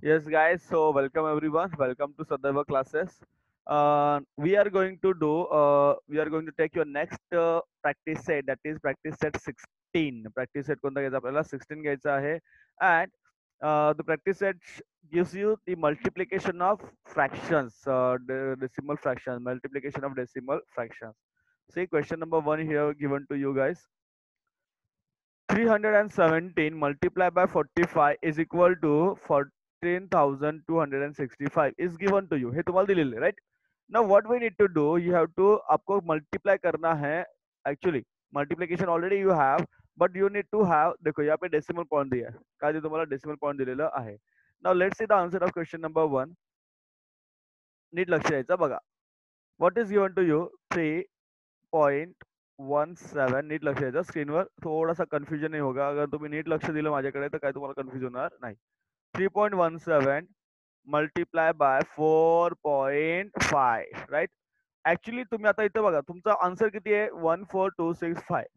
Yes, guys. So, welcome everyone. Welcome to Sadaiva classes. We are going to take your next practice set. That is practice set 16. Practice set कोणता घ्यायचा आपल्याला 16 घ्यायचा आहे. And the practice set gives you the multiplication of fractions, decimal fractions, multiplication of decimal fractions. See question number 1 here given to you guys. 317 multiplied by 45 is equal to 14,265 is given to you. हे तुम्हाला दिलेले right. Now what we need to do, you have to आपको multiply करना है. Actually multiplication already you have, but you need to have, देखो यहाँ पे decimal point दिया है, काय ते तुम्हाला decimal point दिलेलं आहे. Now let's see the answer of question number 1. नीट लक्ष द्यायचं बघा. What is given to you? 3.17. नीट लक्ष द्यायचं. स्क्रीनवर थोडासा कन्फ्युजन नाही होगा. अगर तुम्ही नीट लक्ष दिलं माझ्याकडे तर काय तुम्हाला कन्फ्युज होणार नाही. 3.17 मल्टिप्लाय बाय 4.5 राईट. ऍक्च्युली तुम्ही आता इथे बघा तुमचा आन्सर किती आहे 14265.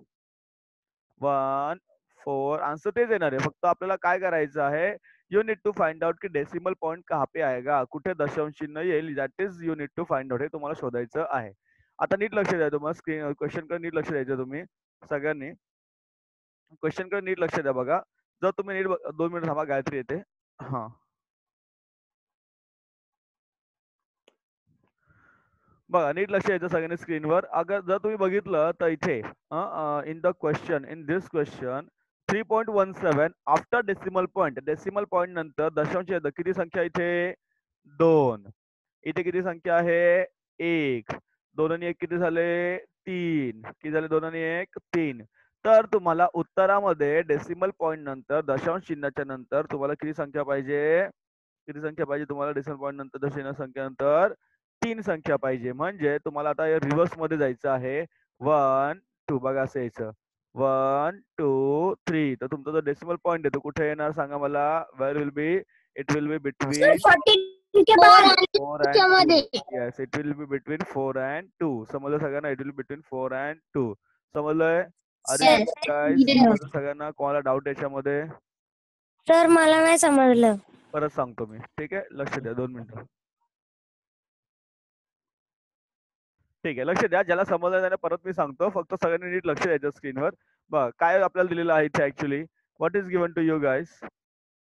1 4 आंसर तेच येणार आहे. फक्त आपल्याला काय करायचं आहे, you need to find out की डेसिमल पॉइंट कहाँ पे आएगा, कुठे दशांश चिन्ह येईल. That is you need to find out. हे तुम्हाला शोधायचं आहे. आता नीट लक्ष द्या. तुम्हाला स्क्रीन क्वेश्चन कडे नीट लक्ष द्यायचं तुम्ही सगळ्यांनी. क्वेश्चन कडे नीट लक्ष द्या बघा. जर तुम्ही नीट 2 मिनिट थांबा, गायत्री येते. हा बघा नीट लक्ष द्यायचं सगळ्यांनी स्क्रीनवर. अगर जर तुम्ही बघितलं तर इथे in the question, in this question 3.17 after decimal point नंतर दशांश येतं. किती संख्या इथे 2. इथे किती संख्या आहे 1. 2 आणि 1 किती झाले 3. किती झाले 2 आणि 1 3. तर तुम्हाला उत्तरामध्ये डेसिमल पॉइंट नंतर दशांश चिन्हाच्या नंतर तुम्हाला किती संख्या पाहिजे, किती संख्या पाहिजे तुम्हाला डेसिमल पॉइंट नंतर दशांश संख्या नंतर 3 संख्या पाहिजे. म्हणजे तुम्हाला आता रिव्हर्स मध्ये जायचं आहे. 1 2 बघा असं यायचं 1 2 3. तर तुमचा जो डेसिमल पॉइंट आहे तो कुठे येणार सांगा मला. Where will be, it will be sir between 42 के बाद 4 and 2. मध्ये Yes, it will be between 4 and 2. समजलं सगळ्यांना. It will between 4 and 2. समजलंय. अरे Yes. गाइस समजलं सगळ्यांना. कोणाला डाऊट याच्यामध्ये सर मला नाही समजलं. परत सांगतो मी. ठीक आहे लक्ष द्या 2 मिनिटं. ठीक आहे लक्ष द्या. ज्याला समजलं त्याने परत मी सांगतो. फक्त सगळ्यांनी नीट लक्ष द्यायचं स्क्रीनवर. बघा काय आपल्याला दिलेलं आहे इथे actually. What is given to you guys.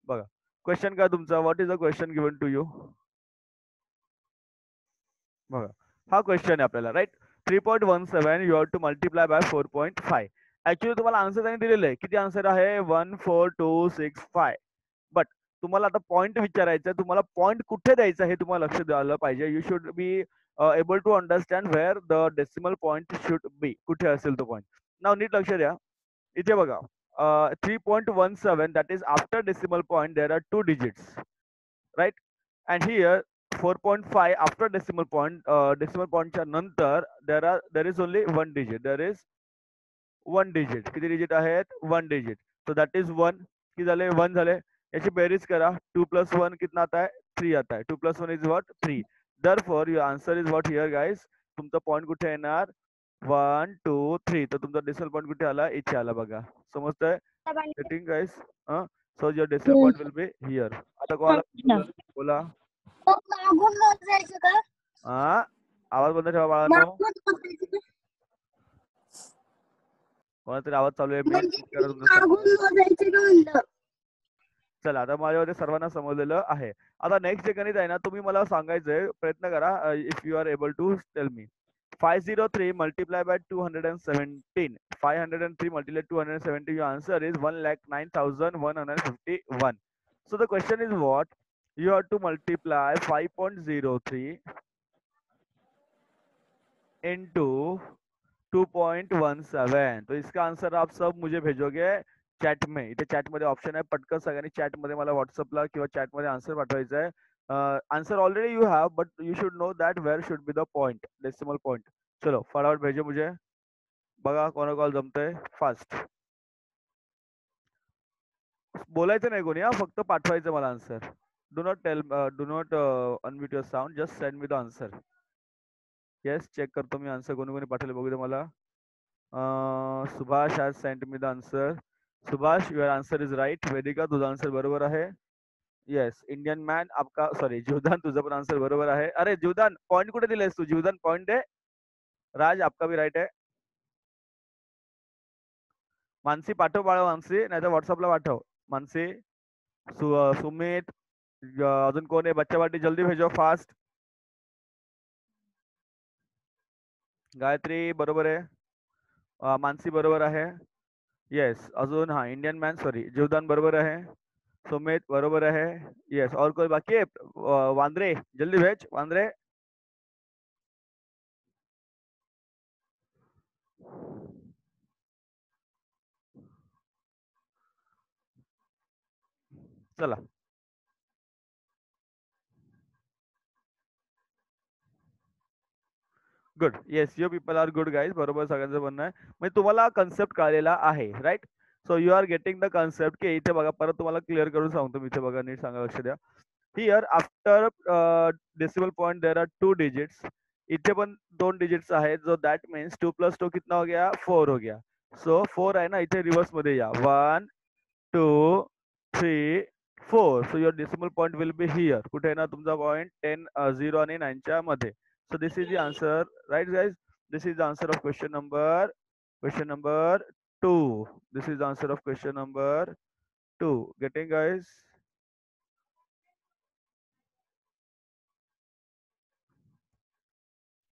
बघा क्वेश्चन काय तुमचा. What is the question given to you. बघा हा क्वेश्चन आहे आपल्याला right. 3.17 you have to multiply by 4.5. Actually तुम्हाला आन्सर त्यांनी दिलेलं आहे. किती आन्सर आहे 14265. बट तुम्हाला आता पॉइंट विचारायचं आहे. तुम्हाला पॉइंट कुठे द्यायचा हे तुम्हाला लक्ष द्यायला पाहिजे. You should be able to understand where the decimal point should be. कुठे असेल तो पॉइंट. नाव नीट लक्ष द्या. इथे बघा 3.17 that is after decimal point there are 2 digits right. And here 4.5 after decimal point च्या नंतर there is only one digit. There is one digit. किती डिजिट आहेत 1 digit. so that is 1. किती झाले 1 झाले. याची बेरीज करा. 2 plus 1 कितना आता है 3 आता है. 2 plus 1 is what 3. therefore your answer is what here guys. तुमचा पॉइंट कुठे येणार 1 2 3. तर तुमचा डेसिमल पॉइंट कुठे आला इथे आला बघा. समजतंय setting guys. So your decimal point will be here. आता कोणाला बोला. हा आवाज बंद ठेवा बाळांनो. कोणातरी आवाज चालू आहे. म्यूट करा तुमचा. चला आता माझ्यामध्ये सर्वांना समजलेलं आहे. आता नेक्स्ट जे गणित आहे ना तुम्ही मला सांगायचंय प्रयत्न करा. If you are able to tell me. 503 multiplied by 217. 503 multiplied 217. Your answer is 1,09,151. So the question is what? You have to multiply 5.03 into 2.17. तो इसका आंसर आप सब मुझे भेजोगे चॅट में. इथे चॅट मध्ये ऑप्शन आहे. पटकन सगळ्यांनी चॅट मध्ये मला व्हॉट्सअपला किंवा चॅट मध्ये आन्सर पाठवायचा आहे. Answer already you have but you should know that where should be the point decimal point. चलो फटाफट भेजो मुझे. बघा कोणाकोणाला जमतंय फास्ट. बोलायचं नाही कोणी. फक्त पाठवायचं मला answer. Do not unmute your sound. Just send me the answer. Yes check करतो मी आन्सर कोणी कोणी पाठवले बघू दे मला. Subhash has sent me the answer. Subhash your answer is right. Vedika तुझा आन्सर बरोबर आहे. येस इंडियन मॅन आपका सॉरी जीवदान तुझं पण आन्सर बरोबर आहे. अरे जीवदान पॉइंट कुठे दिलेस तू? जीवदान पॉइंट दे. राज आपका भी राईट आहे. मानसी पाठव बाळा, मानसी नाही तर व्हॉट्सअपला पाठव. मानसी सुमित अजून कोण आहे? बच्चा पाटी जल्दी भेजो फास्ट. गायत्री बरोबर आहे. मानसी बरोबर आहे. येस अजून हा इंडियन मॅन सॉरी जीवदान बरोबर आहे. सुमित बरोबर आहे. येस और कोई बाकी है? वांद्रे जल्दी भेज वांद्रे. चला good. Yes you people are good guys. बरोबर सगळ्यांचं म्हणणं आहे. म्हणजे तुम्हाला कन्सेप्ट कळलेला आहे right. So you are getting the concept की इथे बघा परत तुम्हाला क्लिअर करून सांगतो मी. इथे बघा नीट सांगा, लक्ष द्या. Here after decimal point there are 2 digits. इथे पण 2 डिजिट्स आहेत. जो दॅट मीन्स 2 + 2 कितना हो गया? 4 हो गया. सो 4 आहे ना, इथे रिव्हर्स मध्ये या. 1 2 3 4. So your decimal point will be here. कुठे आहे ना तुमचा पॉइंट? 10 0 आणि 9 च्या मध्ये. So this is the answer, right guys? This is the answer of question number 2. This is the answer of question number 2. Getting guys?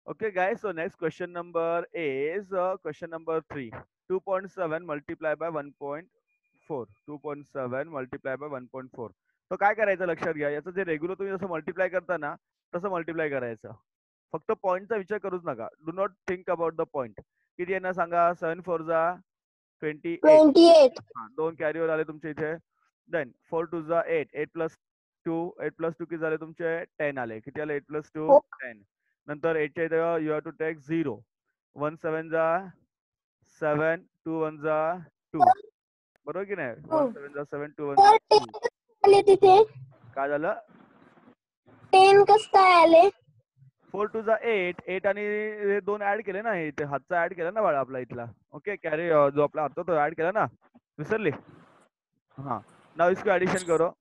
Okay guys, so next question number is question number 3. 2.7 multiplied by 1.4. 2.7 multiplied by 1.4. तो काय करायचं लक्षात घ्या. याचं जे regular तुम्ही जसं multiply करता ना तसं मल्टिप्लाय करायचं. फक्त पॉईंटचा विचार करूच नका. Do not think about the point. किती आहे ना सांगा? 7 4 जा 28. 28. हा 2 कॅरीवर आले तुमच्या इथे. देन 4 2 जा 8. 8 + 2. 8 + 2 किती झाले तुमचे? 10 आले. किती आले? 8 + 2 हो. 10. नंतर 8 च्या इथे यू हॅव टू टेक 0. 1 7 जा 7. 2 1 जा 2. बरोबर की नाही? 1 7 जा 7. 2 1 जा तर 2. 10 आले तिथे. काय झालं? 10 कसं काय आले? 4 2 जा 8. 8 आणि हे 2 ऍड केले ना. हे इथे हातचा ऍड केला ना बाळा आपला इथला. ओके कॅरी जो आपला हात तो ऍड केला ना. विसरली? हाँ नाउ इसको एडिशन करो.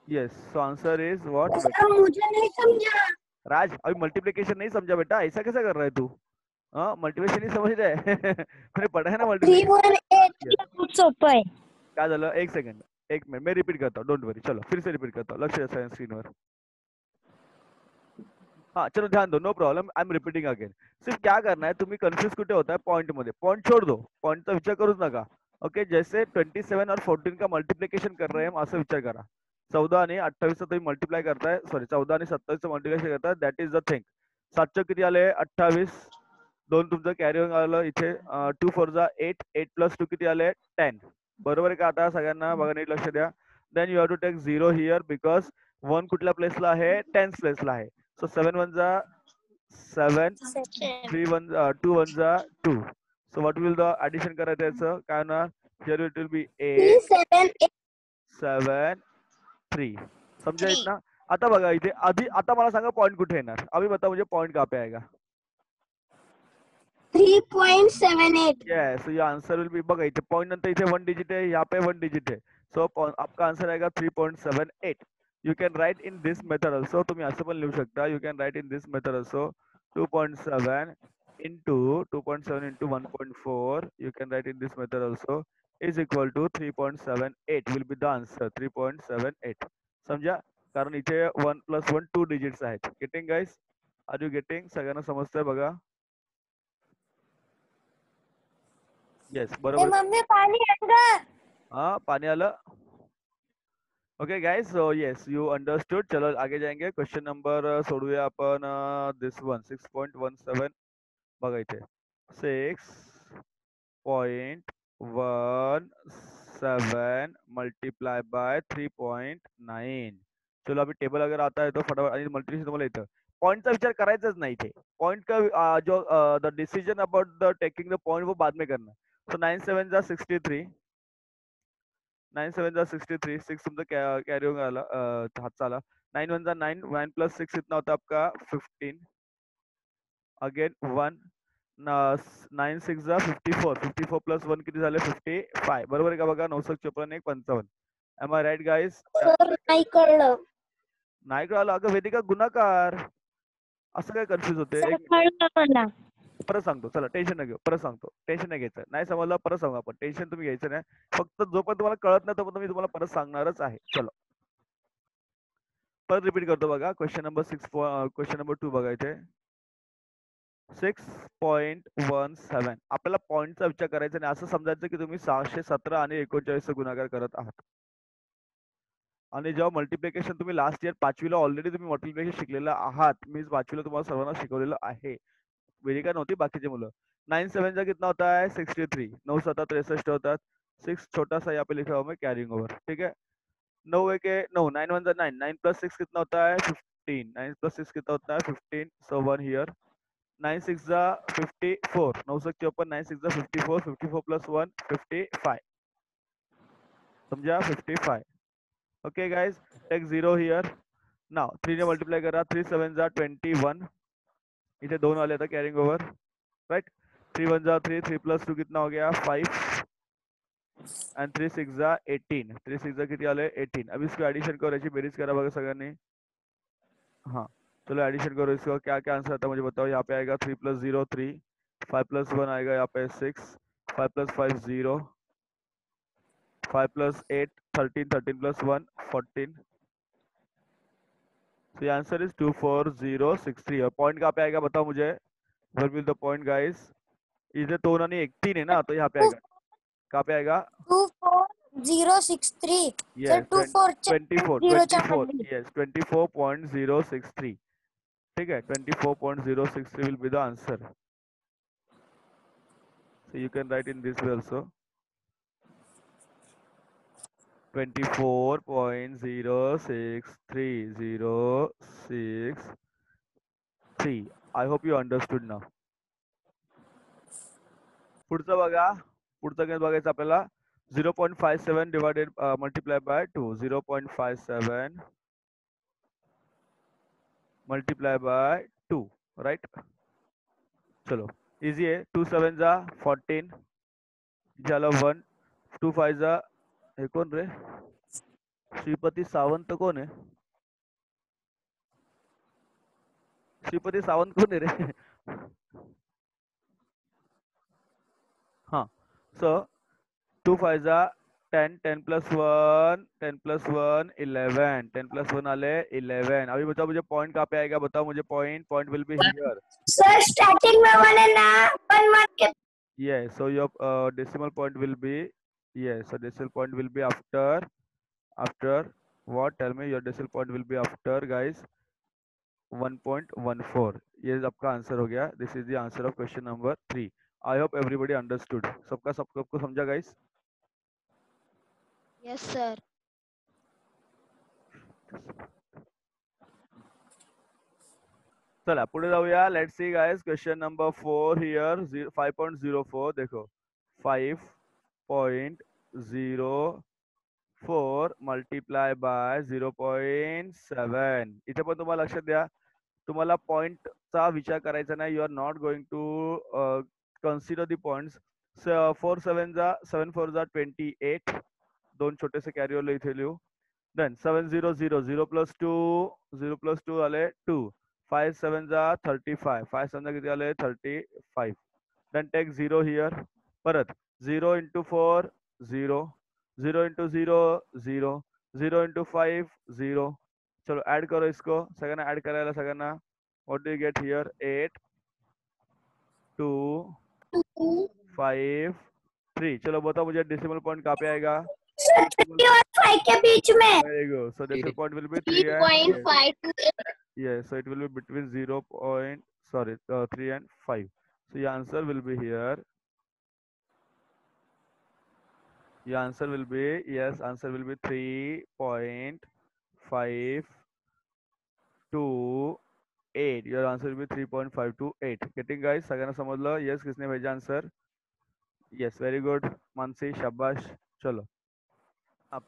Yes so answer is what? Sir मुझे नहीं समझा. राज अभी मल्टीप्लिकेशन नहीं समझा बेटा. ऐसा कैसा कर रहा है तू? हाँ मल्टीप्लिकेशन नहीं समझ रहा है. मैंने पढ़ा है ना 3 मल्टीप्लिकेशन. 1 8 खूप सोपं आहे. क्या झालं? एक सेकंड एक मिनट मैं रिपीट करता हूँ. डोंट वरी. चलो फिर से रिपीट करता हूँ. लक्ष द्या स्क्रीन वर. हाँ चलो ध्यान दो. No problem. I am repeating again. सिर्फ क्या करना है तुम्ही कन्फ्युज कुठे होता है? पॉइंट मध्ये. पॉइंट छोड़ दो. पॉइंटचा विचार करूच नका. ओके जैसे 27 और 14 का मल्टीप्लिकेशन कर रहे हैं हम असं विचार करा. 14 आणि 28 तुम्ही मल्टिप्लाय करताय. सॉरी 14 आणि 27 मल्टिप्लिकेशन करताय. That is the thing. 7 किती आले? 28. 2 तुमचं कॅरी होऊन आलं इथे. 2 4 जा 8. 8 + 2 किती आले? 10. बरोबर आहे का? आता सगळ्यांना बघा नीट लक्ष द्या. Then you have to take 0 here because 1 कुठल्या प्लेसला आहे? 10th प्लेसला आहे. So 7 1 जा 7. 3 1 2 1 जा 2. So what will the addition करायचं याचं? काय होणार? Here it will be 3 8 7 8 7 3. समजा 3. येत ना? आता बघा इथे आधी आता मला सांगा पॉइंट कुठे येणार? अभी बताओ मुझे पॉइंट कहाँ पे आएगा? 3.78. यस ये आंसर विल बी. बघा इथे पॉइंट नंतर इथे 1 डिजिट है. यहाँ पे 1 डिजिट है. सो आपका आंसर आएगा 3.78. You can write in this method also. तुम्ही असं पण लिहू शकता. You can write in this method also. 2.7 into 2.7 into 1.4. You can write in this method also is equal to 3.78 will be the answer. 3.78. समजा? कारण इथे 1 + 1 2 digits आहेत. Getting guys? Are you getting? सगळ्यांना समजतंय बघा. येस ए बरोबर. मम्मी पाणी आण गं. हाँ पानी आलं. Okay guys so yes you understood. चलो आगे जाएंगे. क्वेश्चन नंबर सोडूया आपण. दिस वन 6.17. बघा इथे 6.17 मल्टीप्लाई बाय 3.9. चलो अभी टेबल अगर आता है तो फटाफट आणि मल्टिप्लिकेशन तुम्हाला येतं. पॉइंटचा विचार करायचाच नाही इथे. पॉइंट का जो the decision about the taking the point वो बाद में करना. सो 9 7 जा 63. 9 7 जा 63. 6 तुमचा कॅरी होऊन आला हातचा आला. 9 1 जा 9. 9 + 6 कितना होता आपका? 15. अगेन 1. 9 6 जा 54. 54 + 1 किती झाले? 55. बरोबर आहे का? बघा 9 54 1 55. Am I right guys? Sir नाही कळलं. नाही कळलं? अगं वेदिका गुणाकार. असं काय कन्फ्युज होते? सर कळलं मला. परत सांगतो, चला टेन्शन नाही घेऊ, परत सांगतो, टेन्शन नाही घ्यायचं. नाही समजलं परत सांगू आपण, टेन्शन तुम्ही घ्यायचं नाही. फक्त जोपर्यंत तुम्हाला कळत नाही तोपर्यंत मी तुम्हाला परत सांगणारच आहे. चलो परत रिपीट करतो बघा. क्वेश्चन नंबर 2 बघा इथे. 6.17 आपल्याला पॉईंटचा विचार करायचा नाही. असं समजायचं की तुम्ही 617 आणि 39 गुणाकार करत आहात. आणि जेव्हा मल्टिप्लिकेशन तुम्ही लास्ट इयर 5वीला ऑलरेडी तुम्ही मल्टिप्लिकेशन शिकलेलं आहात. मी 5वीला तुम्हाला सर्वांना शिकवलेलं आहे. वेदिका नव्हती, बाकीचे मुलं. 9 7 जा कितना होता है? 63. 9 7 63 होतात. 6 छोटा सा यहाँ पे लिखा हुआ है कैरिंग ओवर. ठीक है. 9 1 9 9 1 जा 9. 9 प्लस 6 कितना होता है? 15. 9 प्लस 6 कितना होता है? 15. So 1 here. 9 6 जा 54. 9 6 54. 9 6 जा 54. 54 प्लस 1 55. समझा? 55. Okay guys, take 0 here. Now 3 ने मल्टीप्लाई करा. 3 7 जा 21. इथे 2 आले था कैरिंग ओवर. राइट. 3 1 जा 3. 3 प्लस 2 कितना हो गया? 5. एंड 3 6 जा 18. 3 6 जा किती आले? 18. अब इसको एडिशन करो, याची बेरीज करा बघा सगळ्यांनी. हाँ चलो एडिशन करो इसको. क्या क्या आंसर आता है मुझे बताओ. यहाँ पे आएगा 3 प्लस 0 3. 5 प्लस 1 आएगा यहाँ पे 6. 5 plus 5 0. 5 plus 8 13. 13 plus 1 14. So the answer is 24063. और पॉइंट कहाँ पे आएगा बताओ मुझे. Where will the point guys? इधर 2 आणि 1 3 है ना, तो यहाँ पे आएगा. कहाँ पे आएगा? 24063. Sir Yes, 24 yes, 24.063. ठीक है, 24.063 will be the answer. So you can write in this way also. 24.06306. I hope you understood now. पुढचं बघा. पुढचं काय बघायचं आपल्याला. 0.57 divided multiply by 2. 0.57 multiply by 2. Right. चलो इजी है. 2 7 जा 14. झालं 1. 2 5 जा. हे कोण रे? श्रीपती सावंत कोण आहे? श्रीपती सावंत कोण आहे रे? हाँ सो 2 5 जा 10. 10 प्लस 1 10 प्लस 1 11. 10 प्लस 1 आले 11. अभी बताओ मुझे पॉइंट कहाँ पे आएगा. बताओ मुझे point will be here. Sir starting में 1 है ना. 1 1 के. Yes, so your decimal point will be, yes, so decimal point will be after what? Tell me your decimal point will be after guys 1.14. ये आपका आंसर हो गया. This is the answer of question number 3. I hope everybody understood. सबको समझा guys? Yes sir. चला पुढे जाऊया. Let's see guys. Question number 4 here. 5.04. देखो 5.04 multiply by 0.7. इथे पण तुम्हाला लक्षात द्या. तुम्हाला पॉइंटचा विचार करायचा नाही. You are not going to consider the points. 4 7 जा 7 4 जा 28. 2 छोटेसे कॅरी ओव्हर इथे लिहू. देन 7 0 0 0 प्लस 2 आले 2. 5 7 जा 35. 5 7 जा किती आले 35. Then take 0 here. परत 0 into 4 0. 0 into 0 0. 0 into 5 0. चलो ऐड करो इसको. सगळ्यांना ऐड करायला सगळ्यांना. What do you get here? 8 2 5 3. चलो बताओ मुझे डेसिमल पॉइंट कहाँ पे आएगा. सर 3 और 5 के बीच में. Very good. So decimal point will be 3 and yes, so it will be between 3 and 5. So your answer will be here. Your answer will be, yes, answer will be 3.528. Your answer will be 3.528. Getting guys? सगळ्यांना समजलं? Yes, किसने भेजा answer? Yes, very good. Mansi, शाबाश. चलो.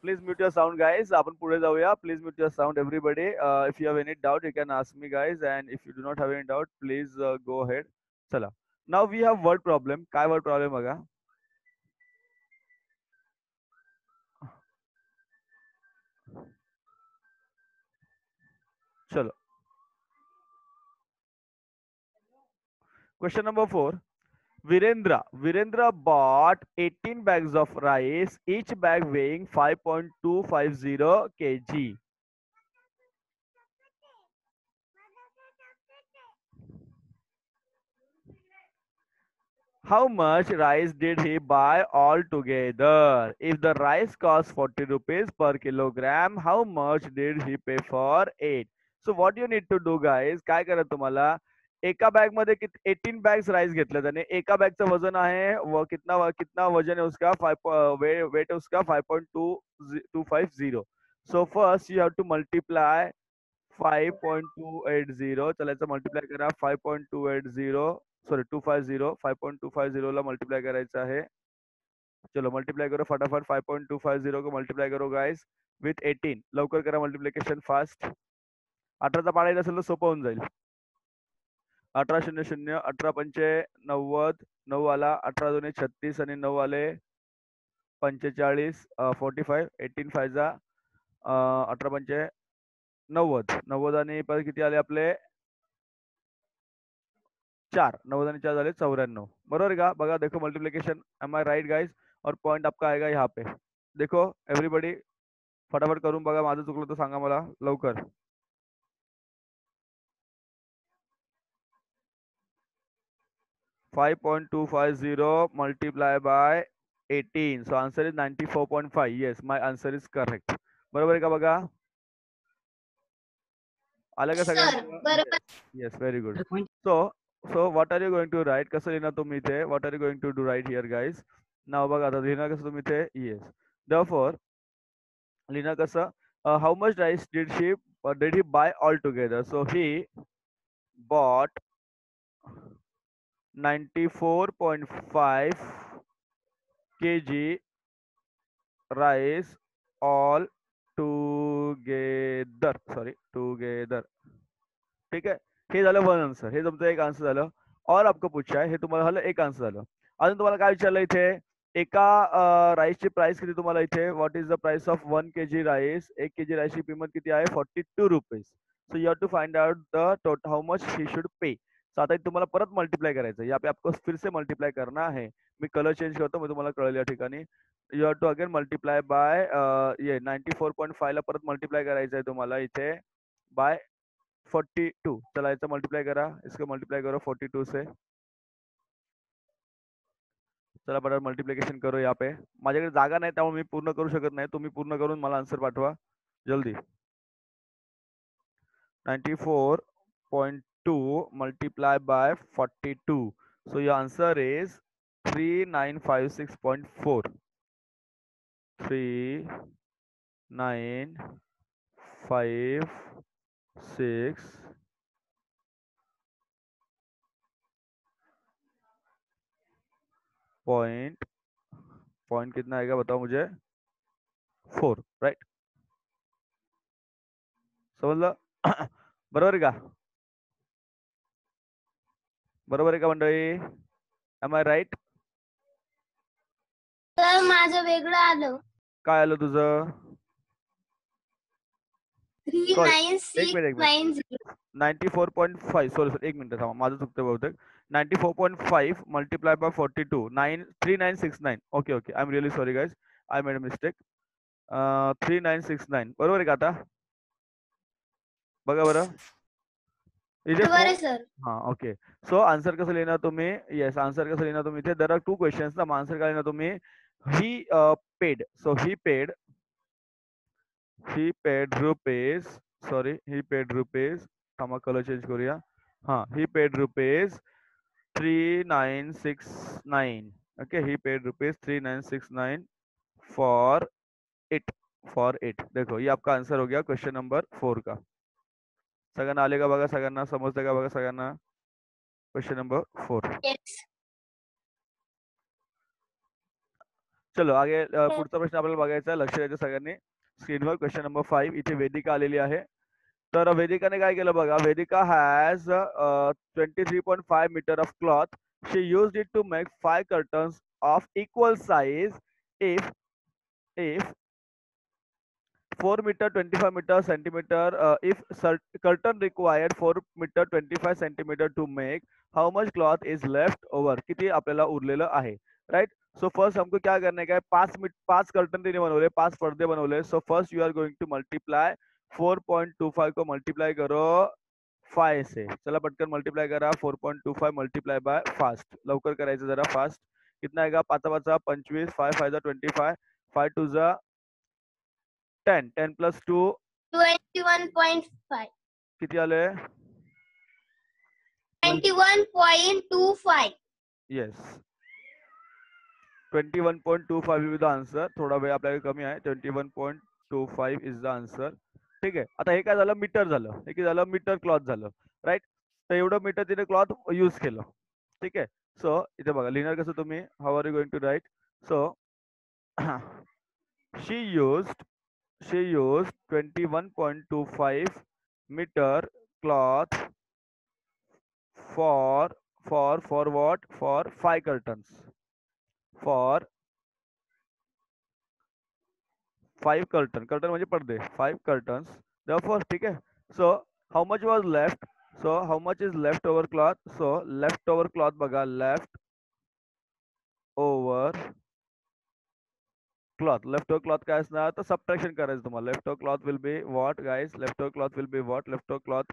Please mute your sound guys. आपण पुढे जाऊया. Please mute your sound everybody. If you have any doubt, you can ask me guys. And if you do not have any doubt, please go ahead. चला. Now we have word problem. काय word problem बघा. चलो question number 4. Virendra bought 18 bags of rice, each bag weighing 5.250 kg. How much rice did he buy altogether? If the rice cost 40 rupees per kilogram, how much did he pay for it? So what you need to do guys, काय करा तुम्हाला एका bag मध्ये 18 bags rice घेतले त्याने एका बॅगचं वजन आहे व कितना वजन है उसका 5 वेट है उसका 5.250. So first you have to multiply 5.280. चला याचा मल्टीप्लाय करा 5.280 सॉरी 250 5.250 ला मल्टीप्लाय करायचं आहे. चलो मल्टीप्लाय करो फटाफट 5.250 को मल्टीप्लाय करो गाइस विथ 18. लवकर करा मल्टिप्लिकेशन फास्ट. 18चा पाडायचा असेल तर सोपं होऊन जाईल. 1800 18 पंचे 90 9 आला 18 दोन्ही 36 आणि 9 आले 45 45 18 फायजा 18 पंचे 90 90 आणि परत किती आले आपले 4 90 आणि 4 झाले 94. बरोबर है का बघा देखो मल्टीप्लिकेशन एम आई राइट गाइस और पॉइंट आपका आएगा यहाँ पे. देखो एवरीबडी फटाफट करून बघा माझं चुकलं तर सांगा मला लवकर. 5.250 multiplied by 18. So answer is 94.5. Yes, my answer is correct. बरोबर आहे का बघा आलं का सगळ्यांना? Yes, very good. So what are you going to write? कसं लिहिणार तुम्ही इथे? What are you going to do right here guys? नाव बघा आता लिहिणार कसं तुम्ही इथे? Yes. Therefore लिहिणार कसं? How much rice did he buy altogether? So he bought 94.5 kg rice all together. ठीक आहे हे झालं वन आन्सर. हे तुमचं एक आन्सर झालं. और आपको पूछा है हे तुम्हाला झालं एक आन्सर झालं. अजून तुम्हाला काय विचारलं इथे एका राईसची प्राइस किती तुम्हाला इथे what is the price of 1 kg rice. 1 kg राईसची किंमत किती आहे 42 rupees. So you have to find out the total how much he should pay. तो आता तुम्हाला परत मल्टीप्लाय करायचं यहाँ पे आपको फिर से मल्टीप्लाय करना है. मी कलर चेंज करतो मी तुम्हाला कळेल या ठिकाणी. You have to again multiply by ये 94.5 ला परत मल्टीप्लाय करायचं आहे तुम्हाला इथे बाय 42. चला याचा मल्टीप्लाय करा इसको मल्टीप्लाय करो 42 से. चला बरं मल्टिप्लिकेशन करो यहाँ पे. माझ्याकडे जागा नाही त्यामुळे मी पूर्ण करू शकत नाही. तुम्ही पूर्ण करून मला आन्सर पाठवा जल्दी. 94.2 multiplied by 42. So your answer is 3956.4. 3956 point कितना आएगा बताओ मुझे 4 राइट. समजलं बरोबर आहे का? बरोबर आहे का मंडळी? Am I right? तर माझं वेगळं आलं. काय आलं तुझं? 39690. 94.5 सॉरी एक मिनिट थांबा माझं चुकतं बहुतेक. 94.5 multiplied by 42 3969. Okay I am really sorry guys I made a mistake. 3969 बरोबर आहे का आता? बघा बरं सर हाँ ओके. सो आन्सर कसं लिहिणार तुम्ही? येस आन्सर कसं लिहिणार तुम्ही इथे देर आर 2 क्वेश्चन्स ना. आन्सर काय लिहिणार तुम्ही? He paid. So he paid rupees sorry he paid rupees थांबा कलर चेंज करूया. हाँ he paid rupees 3969. Okay he paid rupees 3969 for it. देखो ये आपका आंसर हो गया क्वेश्चन नंबर 4 का. सगळ्यांना आले का बघा? सगळ्यांना समजतं का बघा? सगळ्यांना क्वेश्चन नंबर 4. चलो आगे पुढचा प्रश्न आपल्याला बघायचा आहे. लक्ष द्यायचं सगळ्यांनी स्क्रीनवर. क्वेश्चन नंबर 5 इथे वेदिका आलेली आहे. तर वेदिकाने काय केलं बघा. Vedika has 23.5 meter of cloth. She used it to make 5 curtains of equal size. If 4 meter 25 meter centimeter, if curtain required 4 meter 25 centimeter to make, how much cloth is left over? किती आपल्याला उरलेलं आहे, राइट? सो फर्स्ट हमको क्या करने का है, 5 curtain तिने बनवले, 5 पर्दे बनवले. So first you are going to multiply 4.25 को मल्टीप्लाई करो 5 से. चला पटकन मल्टीप्लाई करा. 4.25 मल्टीप्लाई बाय फास्ट, लवकर करायचं जरा फास्ट. कितना आएगा? 5 5 25, 5 5 25, 5 2 10, 10 plus 2 21.5. किती आले? 21.25. Yes, 21.25 will be the answer. थोडा वेळ आपल्याकडे कमी आहे. 21.25 is the answer. ठीक आहे. आता हे काय झालं? मीटर झालं. हे काय झालं? मीटर क्लॉथ झालं, राईट? तर एवढं मीटर तिने क्लॉथ यूज केलं. ठीक आहे. सो इथे बघा, लिहिणार कसं तुम्ही? How are you going to write? So she used 21.25 meter cloth for what? For 5 curtains. For 5 curtain म्हणजे पडदे, 5 curtains. Therefore, ठीक आहे. So how much was left? So how much is left over cloth? So left over cloth बघा, left over cloth. Left over cloth काय असणार? तर subtraction करायचं तुम्हाला. Left over cloth will be what guys? Left over cloth will be what? Left over cloth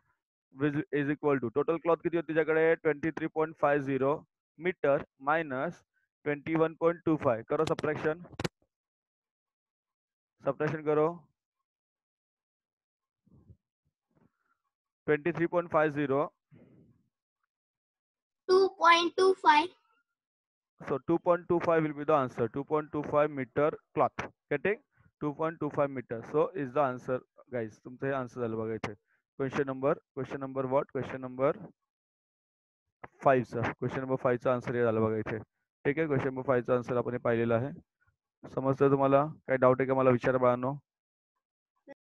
is equal to total cloth किती होती तुझ्याकडे? 23.50 metre minus 21.25. करो सबट्रॅक्शन करो. 23.50. 2.25. So 2.25 will be the answer. 2.25 meter cloth. Getting? 2.25 meter. So is the answer, guys. तुमचं हे answer झालं बघा इथे. Question number what? Question number 5 चा. क्वेश्चन नंबर 5 चा आन्सर हे झालं बघा इथे. ठीक आहे. क्वेश्चन नंबर 5 चा आन्सर आपण हे पाहिलेलं आहे. समजतं तुम्हाला? काही डाऊट आहे का मला विचारा बाळांनो?